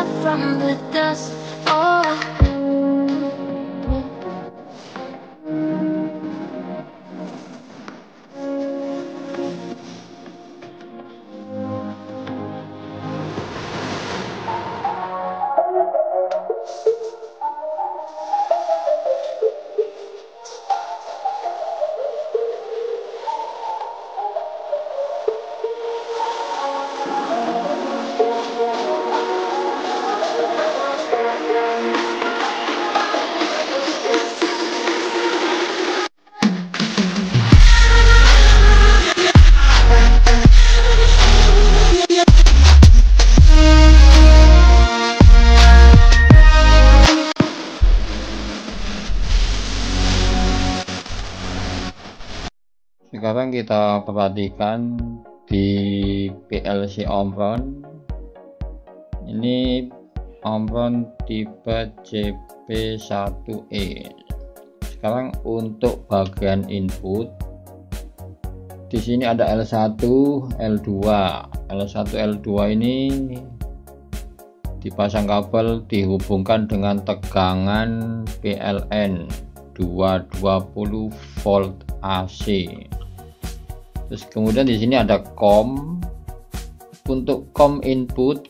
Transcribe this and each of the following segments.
up from the dust. Oh. Sekarang kita perhatikan di PLC Omron. Ini Omron tipe CP1E. Sekarang untuk bagian input, di sini ada L1, L2. L1, L2 ini dipasang kabel, dihubungkan dengan tegangan PLN 220 volt AC. Terus kemudian di sini ada COM. Untuk COM input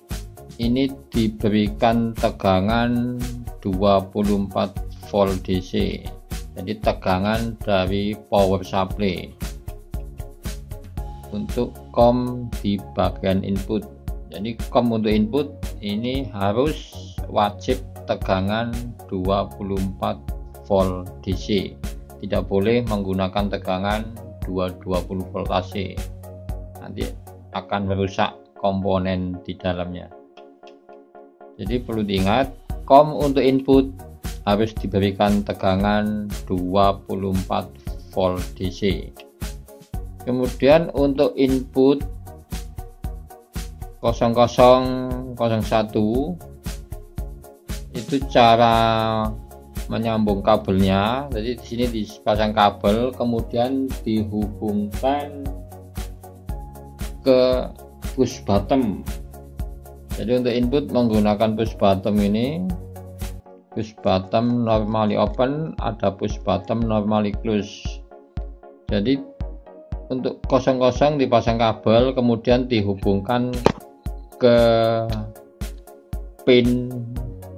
ini diberikan tegangan 24 volt DC. Jadi tegangan dari power supply. Untuk COM di bagian input. Jadi COM untuk input ini harus wajib tegangan 24 volt DC. Tidak boleh menggunakan tegangan 220 volt AC, nanti akan merusak komponen di dalamnya. Jadi perlu diingat, COM untuk input harus diberikan tegangan 24 volt DC. Kemudian untuk input 0001 itu cara menyambung kabelnya. Jadi di sini dipasang kabel, kemudian dihubungkan ke push bottom. Jadi untuk input menggunakan push bottom ini, push bottom normally open, ada push bottom normally close. Jadi untuk 00 dipasang kabel, kemudian dihubungkan ke pin,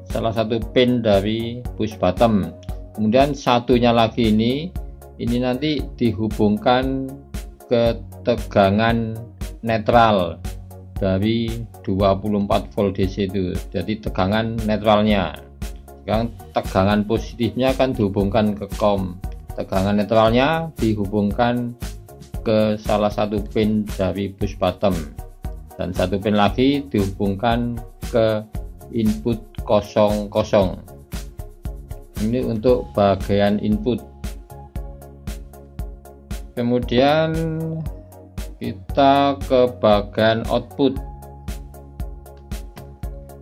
salah satu pin dari push bottom. Kemudian satunya lagi ini nanti dihubungkan ke tegangan netral dari 24 volt DC itu. Jadi tegangan netralnya. Sekarang tegangan positifnya akan dihubungkan ke COM. Tegangan netralnya dihubungkan ke salah satu pin dari push bottom. Dan satu pin lagi dihubungkan ke input 00. Ini untuk bagian input. Kemudian kita ke bagian output.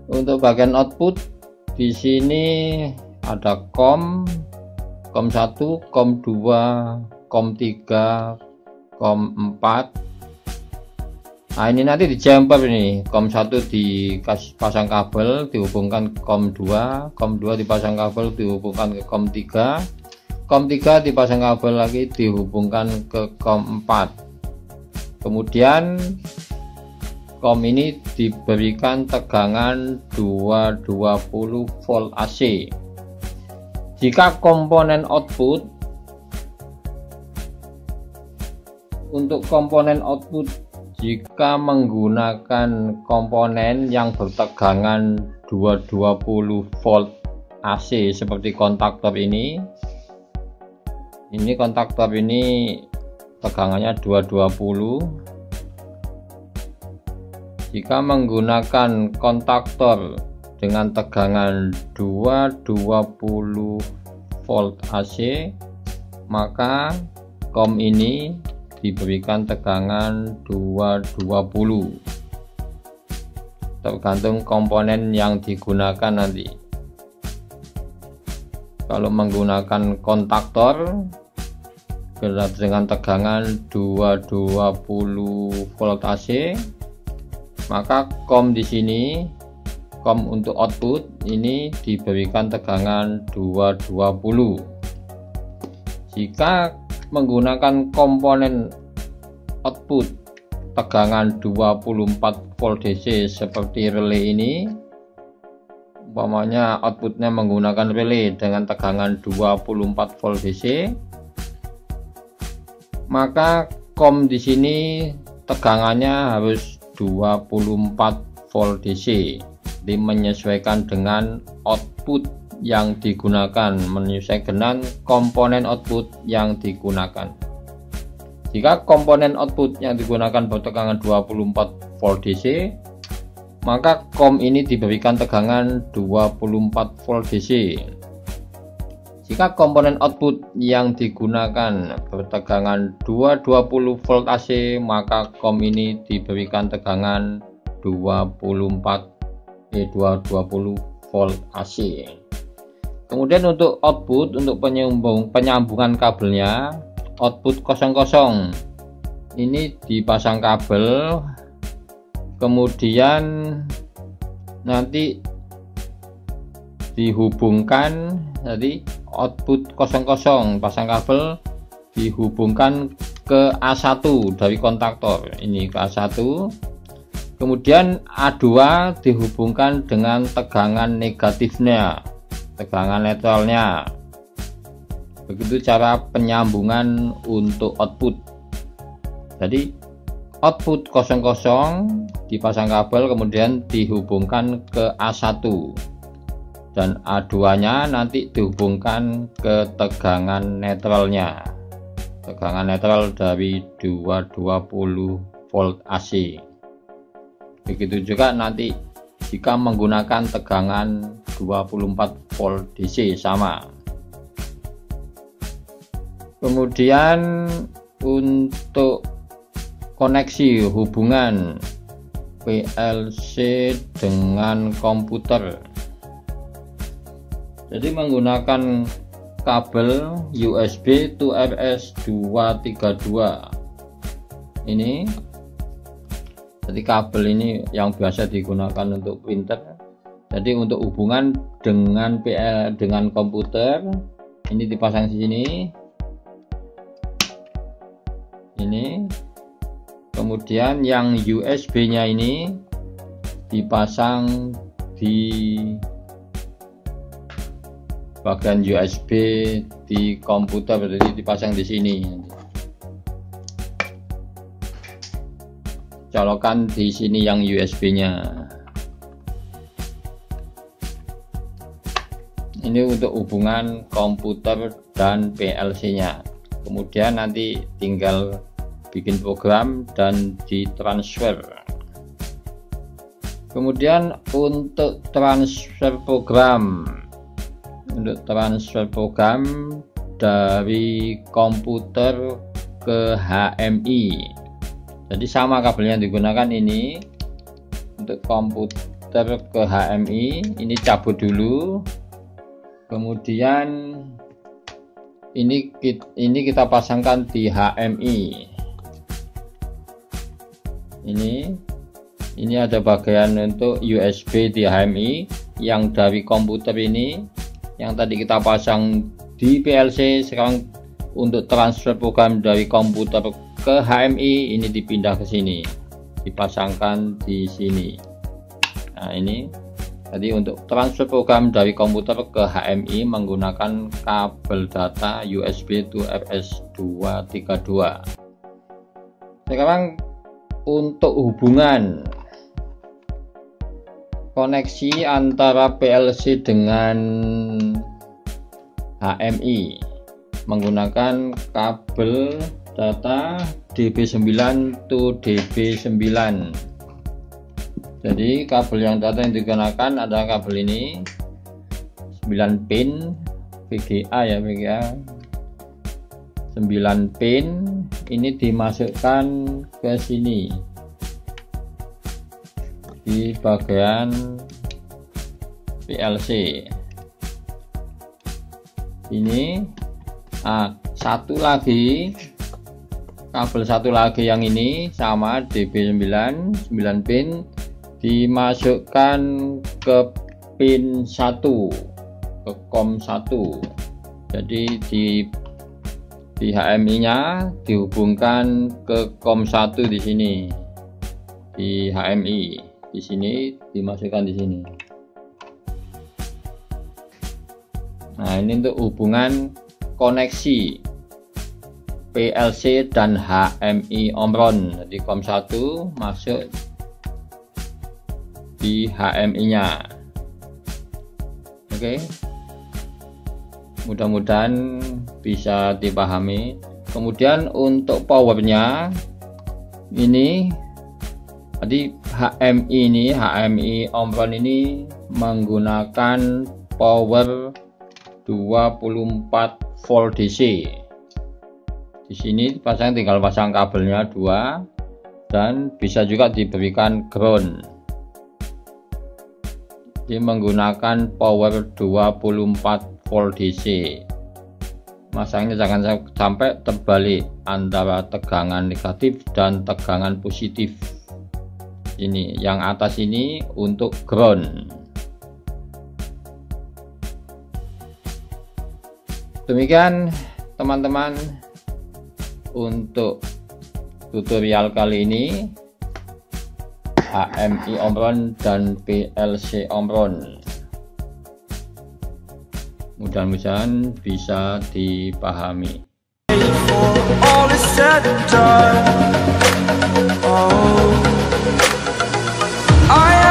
Untuk bagian output di sini ada COM 1, COM 2, COM 3, COM 4. Nah ini nanti di jumper ini, COM 1 dipasang kabel dihubungkan ke COM 2, COM 2 dipasang kabel dihubungkan ke COM 3, COM 3 dipasang kabel lagi dihubungkan ke COM 4. Kemudian COM ini diberikan tegangan 220 volt AC. Jika komponen output, untuk komponen output jika menggunakan komponen yang bertegangan 220 volt AC seperti kontaktor ini kontaktor ini tegangannya 220. Jika menggunakan kontaktor dengan tegangan 220 volt AC, maka COM ini diberikan tegangan 220, tergantung komponen yang digunakan nanti. Kalau menggunakan kontaktor dengan tegangan 220 volt AC, maka COM di sini COM untuk output ini diberikan tegangan 220. Jika menggunakan komponen output tegangan 24 volt DC seperti relay ini, umpamanya outputnya menggunakan relay dengan tegangan 24 volt DC, maka COM di sini tegangannya harus 24 volt DC. Jadi menyesuaikan dengan output yang digunakan, menyesuaikan dengan komponen output yang digunakan. Jika komponen output yang digunakan bertegangan 24 volt DC, maka COM ini diberikan tegangan 24 volt DC. Jika komponen output yang digunakan bertegangan 220 volt AC, maka COM ini diberikan tegangan 220 volt AC. Kemudian untuk output, untuk penyambungan kabelnya, output 00 ini dipasang kabel, kemudian nanti dihubungkan, jadi output 00 pasang kabel dihubungkan ke A1 dari kontaktor ini ke A1, kemudian A2 dihubungkan dengan tegangan negatifnya, tegangan netralnya. Begitu cara penyambungan untuk output. Jadi output 00 dipasang kabel kemudian dihubungkan ke A1, dan A2 nya nanti dihubungkan ke tegangan netralnya, tegangan netral dari 220 volt AC. Begitu juga nanti jika menggunakan tegangan 24 volt DC sama. Kemudian untuk koneksi hubungan PLC dengan komputer, jadi menggunakan kabel USB to RS232 ini. Jadi kabel ini yang biasa digunakan untuk printer. Jadi untuk hubungan dengan komputer ini dipasang di sini. Ini. Kemudian yang USB-nya ini dipasang di bagian USB di komputer, jadi dipasang di sini. Colokan di sini yang USB-nya. Ini untuk hubungan komputer dan PLC-nya. Kemudian nanti tinggal bikin program dan ditransfer. Kemudian untuk transfer program, dari komputer ke HMI. Jadi sama kabelnya yang digunakan ini untuk komputer ke HMI, ini cabut dulu. Kemudian ini kita pasangkan di HMI. Ini ada bagian untuk USB di HMI yang dari komputer ini, yang tadi kita pasang di PLC. Sekarang untuk transfer program dari komputer ke HMI ini dipindah ke sini, dipasangkan di sini. Nah, ini tadi untuk transfer program dari komputer ke HMI menggunakan kabel data USB to RS232. Sekarang untuk hubungan koneksi antara PLC dengan HMI menggunakan kabel data DB9 to DB9. Jadi kabel yang data yang digunakan adalah kabel ini 9 pin VGA ya, VGA 9 pin. Ini dimasukkan ke sini di bagian PLC ini. Satu lagi kabel, satu lagi yang ini sama DB9 9 pin dimasukkan ke pin 1, ke COM 1. Jadi di HMI nya dihubungkan ke COM 1 di sini, di HMI di sini dimasukkan di sini. Nah, ini untuk hubungan koneksi PLC dan HMI Omron. Jadi COM 1 masuk di HMI nya. Oke, mudah-mudahan bisa dipahami. Kemudian untuk powernya ini, jadi HMI Omron ini menggunakan power 24 volt DC. Di sini tinggal pasang kabelnya 2 dan bisa juga diberikan ground. Jadi menggunakan power 24 volt DC. Masangnya jangan sampai terbalik antara tegangan negatif dan tegangan positif. Ini yang atas ini untuk ground. Demikian teman-teman untuk tutorial kali ini, HMI Omron dan PLC Omron. Mudah-mudahan bisa dipahami. All is said and done. Oh, I